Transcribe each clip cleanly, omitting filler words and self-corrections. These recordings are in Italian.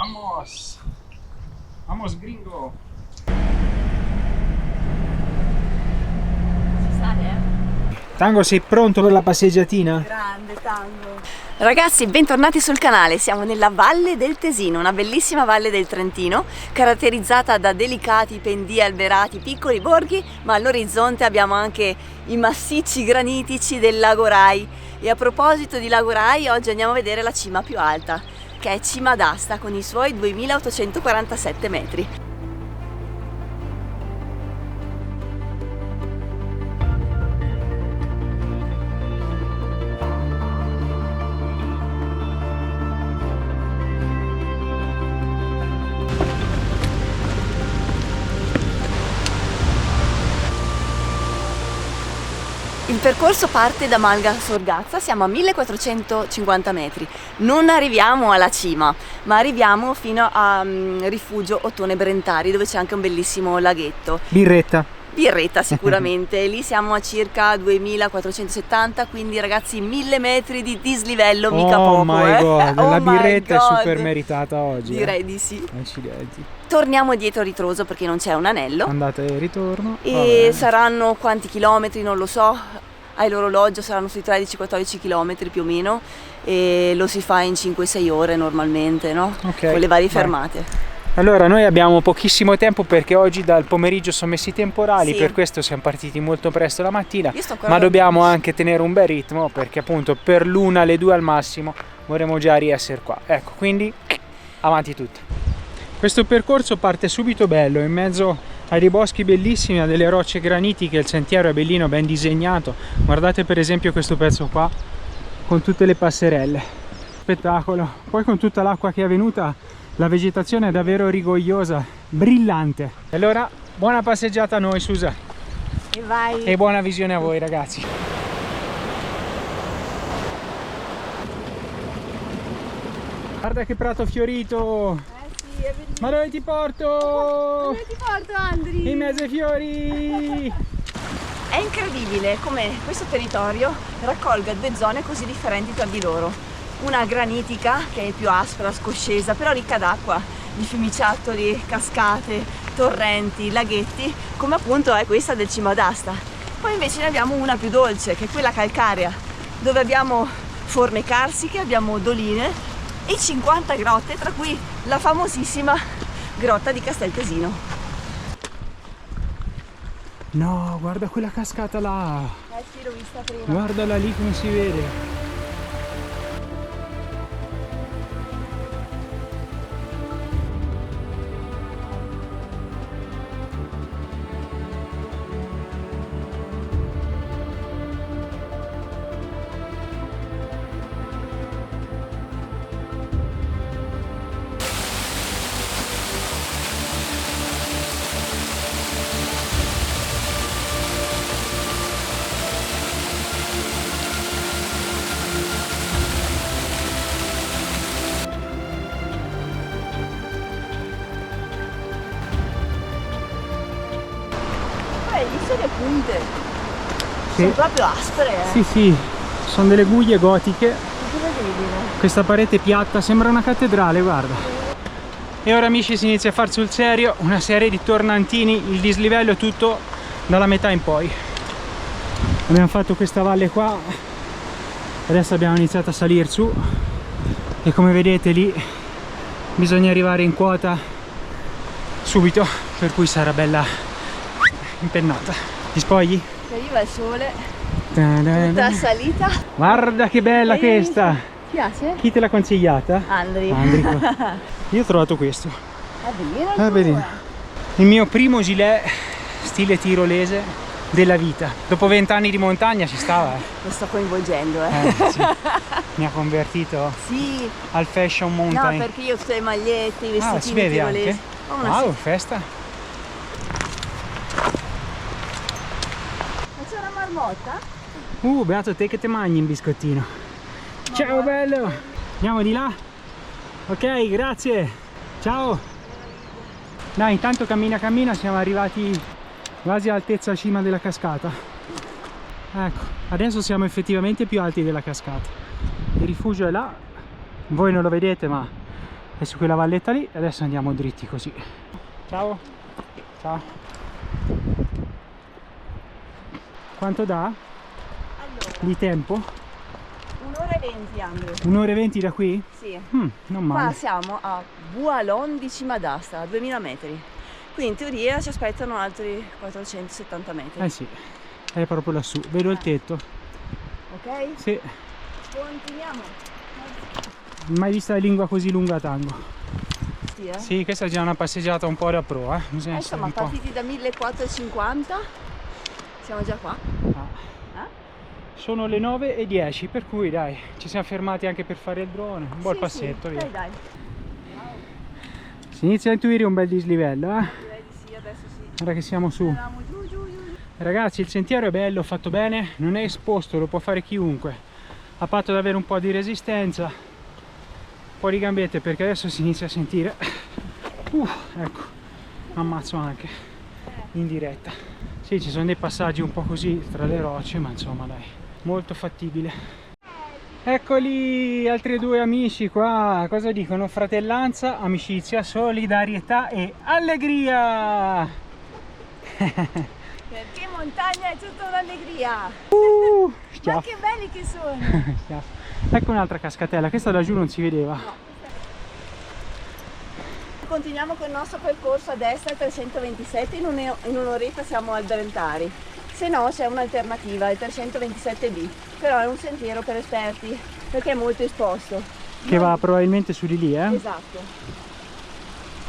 Vamos! Vamos, gringo! Si sale, Tango, sei pronto per la passeggiatina? Grande Tango! Ragazzi, bentornati sul canale. Siamo nella Valle del Tesino, una bellissima valle del Trentino, caratterizzata da delicati pendii alberati, piccoli borghi, ma all'orizzonte abbiamo anche i massicci granitici del Lago Rai. E a proposito di Lago Rai, oggi andiamo a vedere la cima più alta, che è Cima d'Asta, con i suoi 2847 metri. Il percorso parte da Malga Sorgazza, siamo a 1450 metri, non arriviamo alla cima, ma arriviamo fino a Rifugio Ottone Brentari, dove c'è anche un bellissimo laghetto. Birretta sicuramente, lì siamo a circa 2470, quindi ragazzi 1000 metri di dislivello, mica poco. Oh my god, Oh la my birretta God. è super meritata oggi. Direi di sì. Accidenti. Torniamo dietro a ritroso perché non c'è un anello. Andata e ritorno. E Vabbè. saranno quanti chilometri, non lo so, all'orologio saranno sui 13-14 chilometri più o meno, e lo si fa in 5-6 ore normalmente, no? Ok, Con le varie vai. fermate. Allora, noi abbiamo pochissimo tempo perché oggi dal pomeriggio sono messi i temporali, Sì. per questo siamo partiti molto presto la mattina, Io sto ancora ma dobbiamo dormendo. anche tenere un bel ritmo perché appunto per l'1 alle 2 al massimo vorremmo già riessere qua. Ecco, quindi avanti tutti. Questo percorso parte subito bello, in mezzo a dei boschi bellissimi, a delle rocce granitiche, il sentiero è bellino, ben disegnato. Guardate per esempio questo pezzo qua con tutte le passerelle, spettacolo. Poi con tutta l'acqua che è venuta, la vegetazione è davvero rigogliosa, brillante. E allora buona passeggiata a noi, Susa, E vai! e buona visione a voi ragazzi. Guarda che prato fiorito! Sì, è bellissimo. Ma dove ti porto? Dove ti porto, Andri? In mezzo ai fiori! È incredibile come questo territorio raccolga due zone così differenti tra di loro. Una granitica che è più aspra, scoscesa, però ricca d'acqua, di fiumiciattoli, cascate, torrenti, laghetti, come appunto è questa del Cima d'Asta. Poi invece ne abbiamo una più dolce, che è quella calcarea, dove abbiamo forme carsiche, abbiamo doline e 50 grotte, tra cui la famosissima grotta di Casteltesino. No, guarda quella cascata là! Sì, l'ho vista prima. Guardala lì come si vede! Visto le punte Sì. sono proprio aspre, Sì, sì, sono delle guglie gotiche. incredibile. Questa parete piatta sembra una cattedrale, guarda. E ora amici si inizia a far sul serio una serie di tornantini, il dislivello tutto dalla metà in poi. Abbiamo fatto questa valle qua, adesso abbiamo iniziato a salire su e come vedete lì bisogna arrivare in quota subito, per cui sarà bella impennata. Ti spogli? Che arriva il sole, Ta-da-da. tutta salita. Guarda che bella questa! Ti piace? Chi te l'ha consigliata? Andri. Andrico. Io ho trovato questo. È bellino. Il mio primo gilet stile tirolese della vita. Dopo 20 anni di montagna ci stava. Lo sto coinvolgendo, Sì. Mi ha convertito Sì, al fashion no, mountain. perché io ho tutte le magliette, i Ah, si vestitini vede tirolesi. anche? Ho una Wow, festa. Ma c'è una marmotta? Beato te che te mangi in biscottino. Ciao bello. Andiamo di là? Ok, grazie. Ciao. Dai, intanto cammina cammina, siamo arrivati quasi all'altezza cima della cascata. Ecco, adesso siamo effettivamente più alti della cascata. Il rifugio è là, voi non lo vedete ma è su quella valletta lì, adesso andiamo dritti così. Ciao. Ciao. Quanto dà? Allora, Di tempo? 1 ora e 20, Andrea. 1 ora e 20 da qui? Sì. Non Qua male. siamo a Bualon di Cima d'Asta, a 2000 metri. Quindi in teoria ci aspettano altri 470 metri. Eh sì, è proprio lassù. Vedo il tetto. Ok? Sì. Continuiamo. Mai vista la lingua così lunga a tango. Sì, eh? Sì, questa è già una passeggiata un po' da pro, bisogna essere Insomma, un po'. partiti da 1450, siamo già qua. Ah. Sono le 9:10, per cui dai, ci siamo fermati anche per fare il drone, un buon passetto, sì. via. Dai. Si inizia a intuire un bel dislivello, Direi di sì, adesso sì. Ora che siamo su. Andiamo giù. Ragazzi, il sentiero è bello, fatto bene, non è esposto, lo può fare chiunque. A patto di avere un po' di resistenza, un po' di gambette, perché adesso si inizia a sentire. Ecco, ammazzo anche in diretta. Sì, ci sono dei passaggi un po' così tra le rocce, ma insomma dai, molto fattibile. Eccoli, altri due amici qua, cosa dicono? Fratellanza, amicizia, solidarietà e allegria! Perché montagna è tutta un'allegria! Ma che belli che sono! Ecco un'altra cascatella, questa da giù non si vedeva. No. Continuiamo con il nostro percorso a destra, 327, in un'oretta siamo al Brentari. Se no c'è un'alternativa, il 327B, però è un sentiero per esperti perché è molto esposto. Che va probabilmente su di lì, Esatto.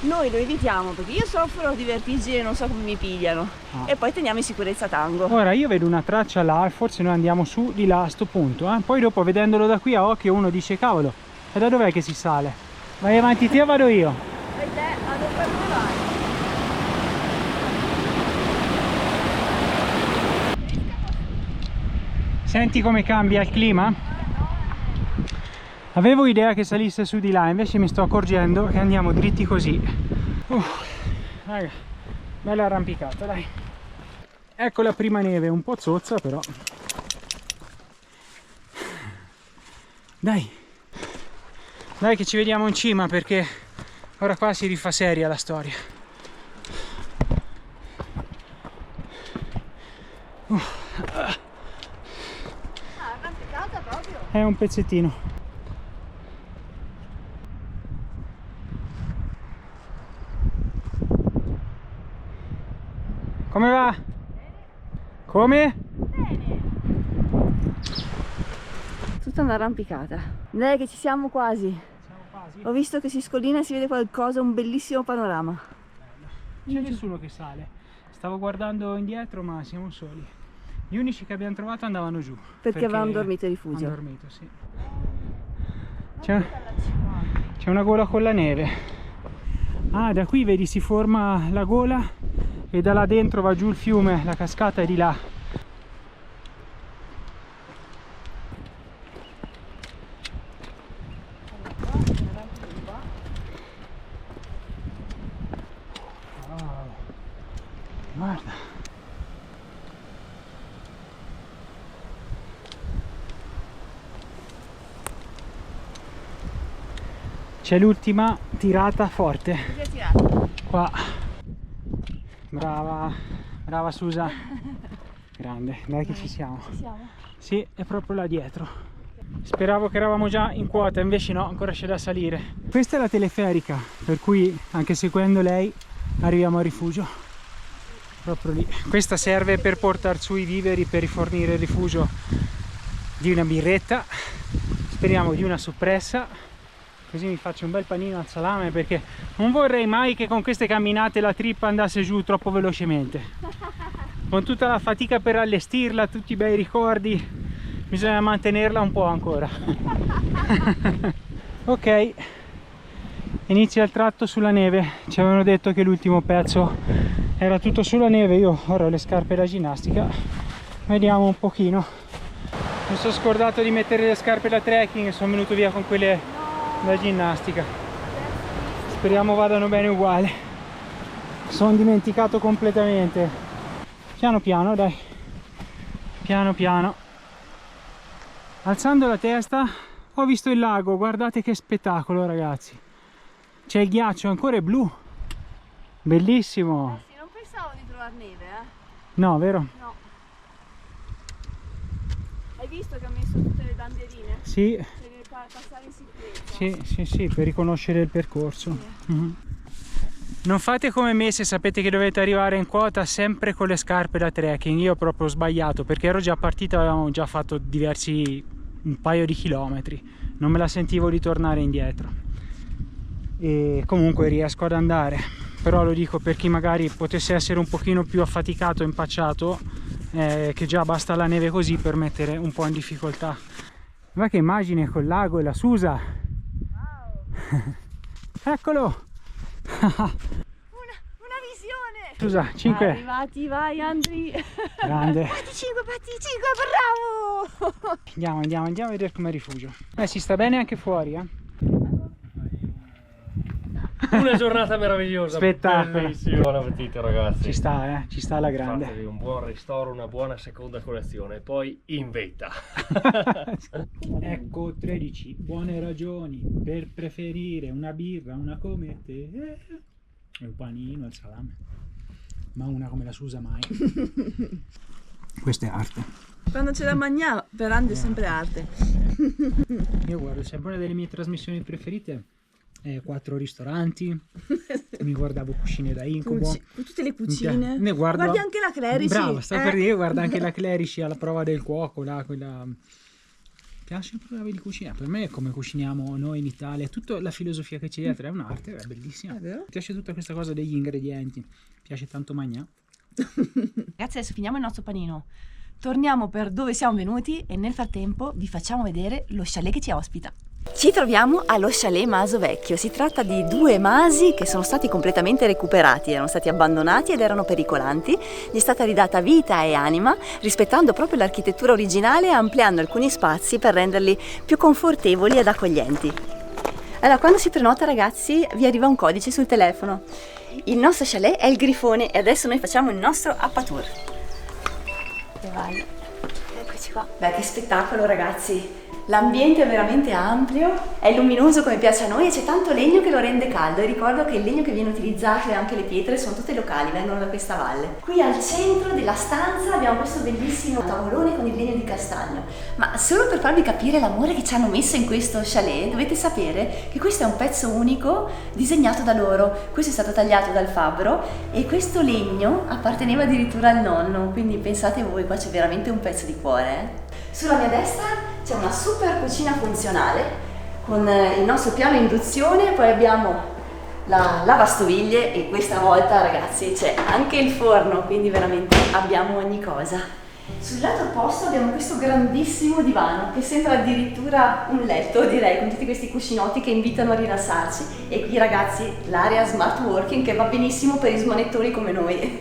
Noi lo evitiamo perché io soffro di vertigini e non so come mi pigliano. E poi teniamo in sicurezza Tango. Ora io vedo una traccia là e forse noi andiamo su di là a sto punto, Poi dopo vedendolo da qui a occhio uno dice cavolo, e da dov'è che si sale? Vai avanti te o vado io? Vai te, vado per dove vai? Senti come cambia il clima? Avevo idea che salisse su di là, invece mi sto accorgendo che andiamo dritti così. Raga, bella arrampicata, dai. Ecco la prima neve, un po' zozza però. Dai che ci vediamo in cima, perché ora qua si rifà seria la storia. Arrampicata proprio? È un pezzettino. Come va? Come? Bene. Tutta un'arrampicata. Direi che ci siamo quasi. Siamo quasi. Ho visto che si scollina e si vede qualcosa, un bellissimo panorama. Non c'è nessuno che sale. Stavo guardando indietro, ma siamo soli. Gli unici che abbiamo trovato andavano giù. Perché avevano dormito a rifugio. Hanno dormito, sì. C'è una gola con la neve. Da qui vedi si forma la gola e da là dentro va giù il fiume, la cascata è di là. Guarda. C'è l'ultima tirata forte. Che tirata? Qua. Brava Susa. Grande, dai che ci siamo. Ci siamo? Sì, è proprio là dietro. Speravo che eravamo già in quota, invece no, ancora c'è da salire. Questa è la teleferica, per cui anche seguendo lei arriviamo al rifugio. Proprio lì. Questa serve per portare su i viveri, per rifornire il rifugio di una birretta. Speriamo di una soppressa. Così mi faccio un bel panino al salame, perché non vorrei mai che con queste camminate la trippa andasse giù troppo velocemente. Con tutta la fatica per allestirla, tutti i bei ricordi, bisogna mantenerla un po' ancora. Ok, inizia il tratto sulla neve. Ci avevano detto che l'ultimo pezzo era tutto sulla neve. Io ora ho le scarpe da ginnastica, vediamo un pochino. Mi sono scordato di mettere le scarpe da trekking e sono venuto via con quelle da ginnastica. Speriamo vadano bene uguale. Sono dimenticato completamente. Piano piano, dai, piano piano. Alzando la testa ho visto il lago, guardate che spettacolo ragazzi. C'è il ghiaccio, ancora è blu. Bellissimo. Sì, non pensavo di trovare neve, No, vero? No. Hai visto che ha messo tutte le bandierine? Sì. Per passare in sicurezza. Sì, per riconoscere il percorso. Non fate come me se sapete che dovete arrivare in quota sempre con le scarpe da trekking. Io ho proprio sbagliato perché ero già partito, avevamo già fatto un paio di chilometri, non me la sentivo di tornare indietro e comunque riesco ad andare, però lo dico per chi magari potesse essere un pochino più affaticato e impacciato, che già basta la neve così per mettere un po' in difficoltà. Ma che immagine col lago e la Susa! Wow. Eccolo! una visione! Susa, 5. Arrivati, vai Andri! Grande! Batti 5, bravo! Andiamo a vedere come rifugio. Si sta bene anche fuori, Una giornata meravigliosa, spettacolo. Bellissimo. Buon appetito ragazzi. Ci sta alla grande. Fatevi un buon ristoro, una buona seconda colazione e poi in vetta. Ecco 13 buone ragioni per preferire una birra, una come te, il panino, il salame, ma una come la Susa mai. Questa è arte. Quando c'è da mangiare per Andri è sempre arte. Io guardo sempre, una delle mie trasmissioni preferite 4 ristoranti. Mi guardavo Cucine da Incubo, tutte le cucine. Ne guardo... Guardi anche la Clerici. Brava, sto per dire, guarda anche la Clerici alla prova del cuoco, là, quella... piace proprio di cucina. Per me è come cuciniamo noi in Italia, tutta la filosofia che c'è dietro è un'arte, è bellissima. Mi piace tutta questa cosa degli ingredienti, mi piace tanto mangiare. Ragazzi, adesso finiamo il nostro panino, torniamo per dove siamo venuti e nel frattempo vi facciamo vedere lo chalet che ci ospita. Ci troviamo allo chalet Maso Vecchio. Si tratta di 2 masi che sono stati completamente recuperati, erano stati abbandonati ed erano pericolanti. Gli è stata ridata vita e anima, rispettando proprio l'architettura originale e ampliando alcuni spazi per renderli più confortevoli ed accoglienti. Allora, quando si prenota, ragazzi, vi arriva un codice sul telefono. Il nostro chalet è il Grifone e adesso noi facciamo il nostro appatour. E vai. Eccoci qua. Beh, che spettacolo, ragazzi! L'ambiente è veramente ampio, è luminoso come piace a noi e c'è tanto legno che lo rende caldo, e ricordo che il legno che viene utilizzato e anche le pietre sono tutte locali, vengono da questa valle. Qui al centro della stanza abbiamo questo bellissimo tavolone con il legno di castagno, ma solo per farvi capire l'amore che ci hanno messo in questo chalet dovete sapere che questo è un pezzo unico disegnato da loro. Questo è stato tagliato dal fabbro e questo legno apparteneva addirittura al nonno, quindi pensate voi, qua c'è veramente un pezzo di cuore. Sulla mia destra c'è una super cucina funzionale con il nostro piano induzione, poi abbiamo la lavastoviglie e questa volta, ragazzi, c'è anche il forno, quindi veramente abbiamo ogni cosa. Sul lato opposto abbiamo questo grandissimo divano che sembra addirittura un letto, direi, con tutti questi cuscinotti che invitano a rilassarsi, e qui, ragazzi, l'area smart working che va benissimo per i smanettoni come noi.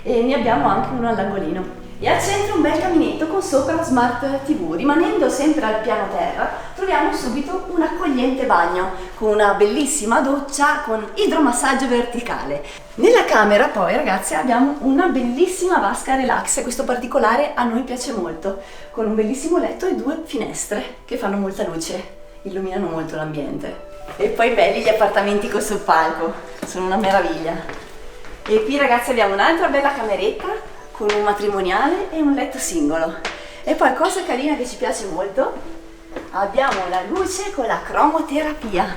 E ne abbiamo anche uno all'angolino. E al centro un bel caminetto con sopra Smart TV. Rimanendo sempre al piano terra troviamo subito un accogliente bagno con una bellissima doccia con idromassaggio verticale. Nella camera poi, ragazzi, abbiamo una bellissima vasca relax, e questo particolare a noi piace molto, con un bellissimo letto e 2 finestre che fanno molta luce, illuminano molto l'ambiente. E poi belli gli appartamenti col soppalco, sono una meraviglia. E qui, ragazzi, abbiamo un'altra bella cameretta con un matrimoniale e un letto singolo. E poi, cosa carina che ci piace molto, abbiamo la luce con la cromoterapia.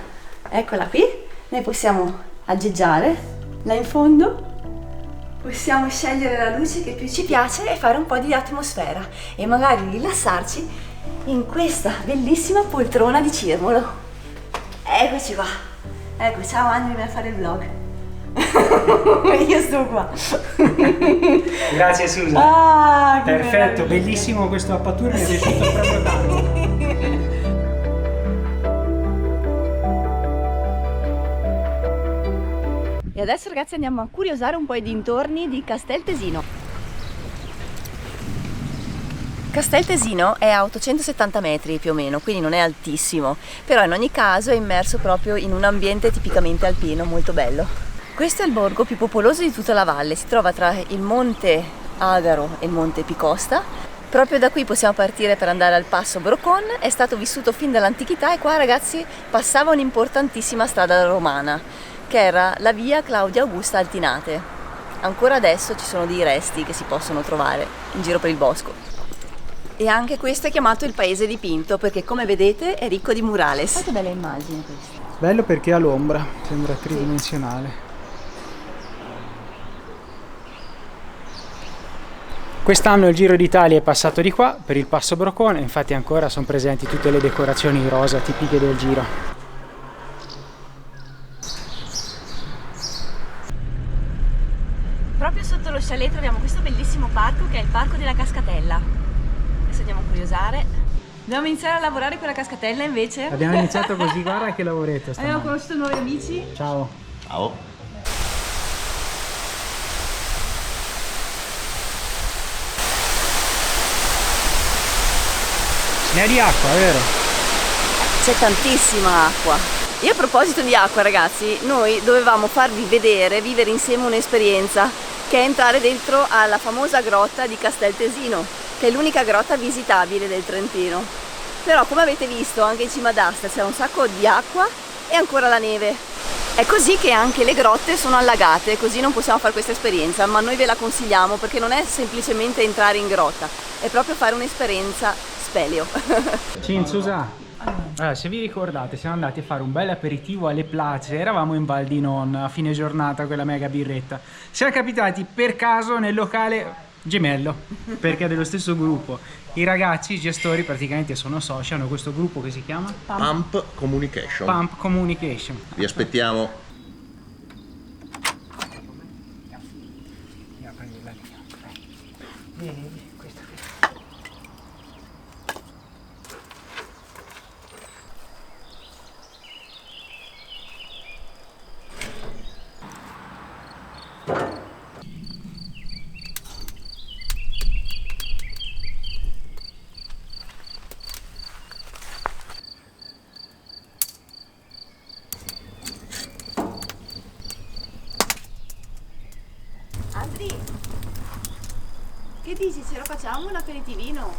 Eccola qui, noi possiamo aggeggiare là in fondo, possiamo scegliere la luce che più ci piace e fare un po' di atmosfera e magari rilassarci in questa bellissima poltrona di cirmolo. Eccoci qua. Ecco, ciao Andri, vieni a fare il vlog. Io sto qua. Grazie Susa. meraviglia. Perfetto, bellissimo questo appatour, mi è piaciuto proprio tanto. E adesso, ragazzi, andiamo a curiosare un po' i dintorni di Castel Tesino. Castel Tesino è a 870 metri più o meno, quindi non è altissimo, però in ogni caso è immerso proprio in un ambiente tipicamente alpino, molto bello. Questo è il borgo più popoloso di tutta la valle, si trova tra il monte Agaro e il monte Picosta Proprio da qui possiamo partire per andare al passo Brocon, è stato vissuto fin dall'antichità e qua ragazzi passava un'importantissima strada romana che era la via Claudia Augusta Altinate. Ancora adesso ci sono dei resti che si possono trovare in giro per il bosco. E anche questo è chiamato il paese di Pinto perché come vedete è ricco di murales. Ma che bella immagine questa. Bello perché ha l'ombra, sembra tridimensionale. Quest'anno il Giro d'Italia è passato di qua per il passo Brocone, infatti ancora sono presenti tutte le decorazioni rosa tipiche del Giro. Proprio sotto lo chalet troviamo questo bellissimo parco che è il Parco della Cascatella. Adesso andiamo a curiosare. Dobbiamo iniziare a lavorare con la cascatella invece. Abbiamo iniziato così, guarda che lavoretto stamattina. Abbiamo conosciuto nuovi amici. Ciao. Ciao. Ne ha di acqua, vero? C'è tantissima acqua. E a proposito di acqua ragazzi, noi dovevamo farvi vedere, vivere insieme un'esperienza che è entrare dentro alla famosa grotta di Castel Tesino, che è l'unica grotta visitabile del Trentino. Però come avete visto anche in cima d'asta c'è un sacco di acqua e ancora la neve. È così che anche le grotte sono allagate, così non possiamo fare questa esperienza, ma noi ve la consigliamo perché non è semplicemente entrare in grotta, è proprio fare un'esperienza speleo. Cinzusa, allora, se vi ricordate siamo andati a fare un bel aperitivo alle Place, eravamo in Val di Non a fine giornata con la mega birretta. Siamo capitati per caso nel locale gemello, perché è dello stesso gruppo. I ragazzi, i gestori praticamente sono soci, hanno questo gruppo che si chiama Pump Communication. Pump Communication. Vi aspettiamo. Andri, che dici? Ce lo facciamo un aperitivino?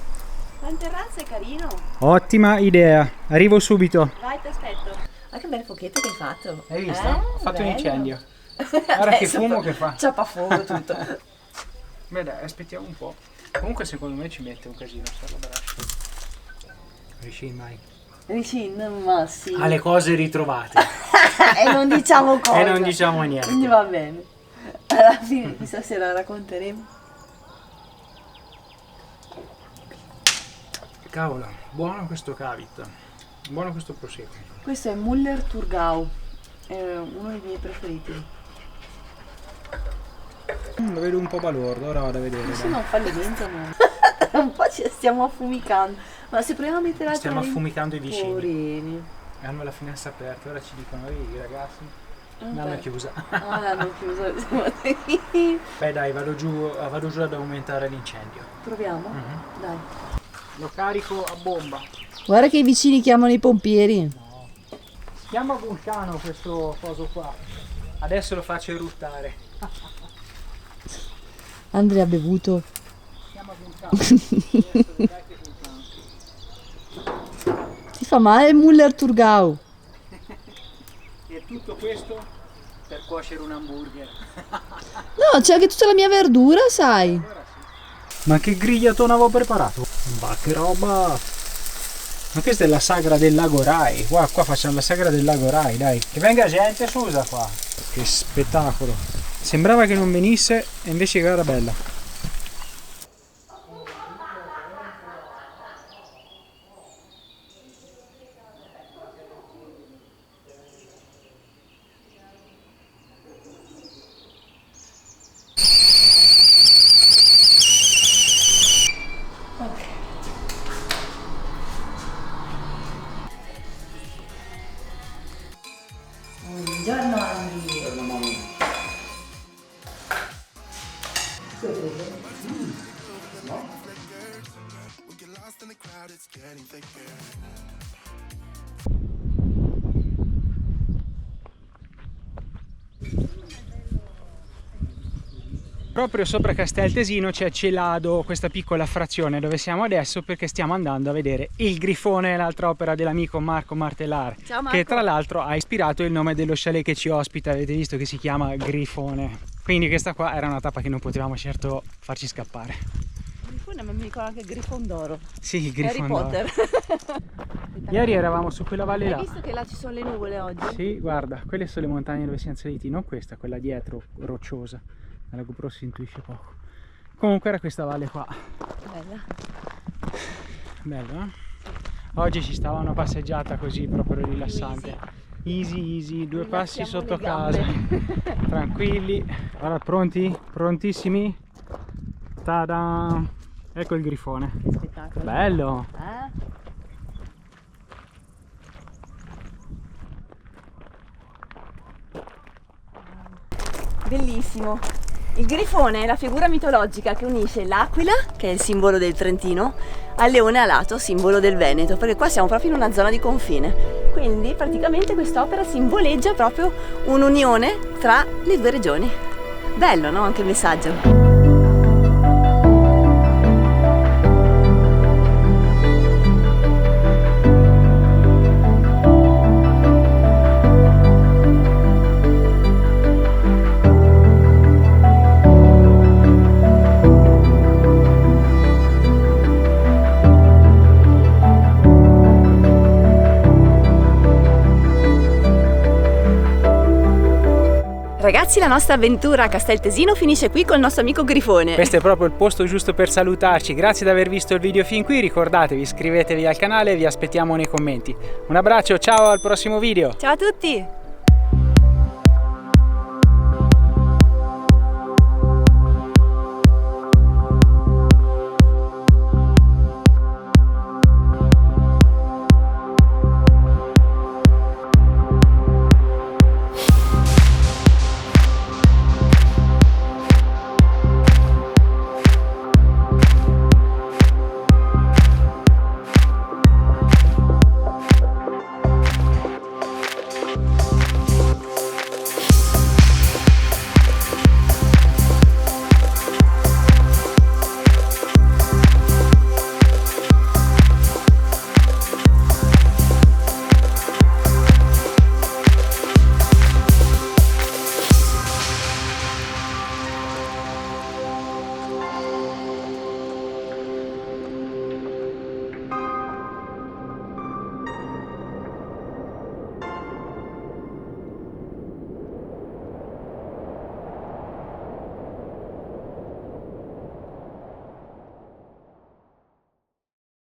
La in terrazza è carino. Ottima idea, arrivo subito. Vai, ti aspetto. Ma che bel fuocchetto che hai fatto. Hai visto? Ho fatto un bello. incendio. Guarda che fumo che fa. Ciappa fuoco tutto. Beh dai, aspettiamo un po'. Comunque secondo me ci mette un casino sta roba là. Riuscì mai. Vicino, ma sì. Alle cose ritrovate. E non diciamo cosa. E non diciamo Quindi niente. va bene. Alla fine questa sera racconteremo. Cavolo, buono questo cavit. Buono questo prosecco. Questo è Müller Thurgau. È uno dei miei preferiti. Lo vedo un po' balordo, ora vado a vedere. Se dai. non fallimento no. Un po' ci stiamo affumicando. Ma se proviamo a mettere altri. Stiamo affumicando i vicini. Poverini. Hanno la finestra aperta, ora ci dicono, i ragazzi l'hanno chiusa. Ah, l'hanno chiusa. Beh dai, vado giù ad aumentare l'incendio. Proviamo? Dai. Lo carico a bomba. Guarda che i vicini chiamano i pompieri. Chiama Vulcano questo coso qua. Adesso lo faccio eruttare. Andrea ha bevuto. Chiama Vulcano. Ti fa male Müller Thurgau. E tutto questo per cuocere un hamburger. No, c'è anche tutta la mia verdura, sai. Ma che grigliatone avevo preparato? Ma che roba! Ma questa è la sagra del lago Rai. Qua facciamo la sagra del lago Rai, dai. Che venga gente, scusa qua. Che spettacolo. Sembrava che non venisse e invece era bella. Buongiorno Andri. proprio sopra Casteltesino c'è Celado, questa piccola frazione dove siamo adesso, perché stiamo andando a vedere Il Grifone, l'altra opera dell'amico Marco Martellar. Ciao Marco. Che tra l'altro ha ispirato il nome dello chalet che ci ospita, avete visto che si chiama Grifone. Quindi questa qua era una tappa che non potevamo certo farci scappare. Grifone, ma mi ricordo anche Grifondoro. Sì, il Harry Grifondoro. Potter. Ieri eravamo su quella valle là. Hai visto che là ci sono le nuvole oggi? Sì, guarda, quelle sono le montagne dove siamo saliti, non questa, quella dietro, rocciosa. La GoPro si intuisce poco. Comunque era questa valle qua. Bella. Bello, eh? Oggi ci stava una passeggiata così proprio rilassante. Easy, easy, due passi sotto le gambe. casa. Tranquilli. Allora, pronti? Prontissimi? Tada! Ecco il Grifone. Che spettacolo. Bello! Bellissimo. Il grifone è la figura mitologica che unisce l'aquila, che è il simbolo del Trentino, al leone alato, simbolo del Veneto, perché qua siamo proprio in una zona di confine. Quindi praticamente quest'opera simboleggia proprio un'unione tra le due regioni. Bello, no? Anche il messaggio. Ragazzi, la nostra avventura a Casteltesino finisce qui col nostro amico Grifone. Questo è proprio il posto giusto per salutarci. Grazie di aver visto il video fin qui. Ricordatevi, iscrivetevi al canale e vi aspettiamo nei commenti. Un abbraccio, ciao, al prossimo video. Ciao a tutti!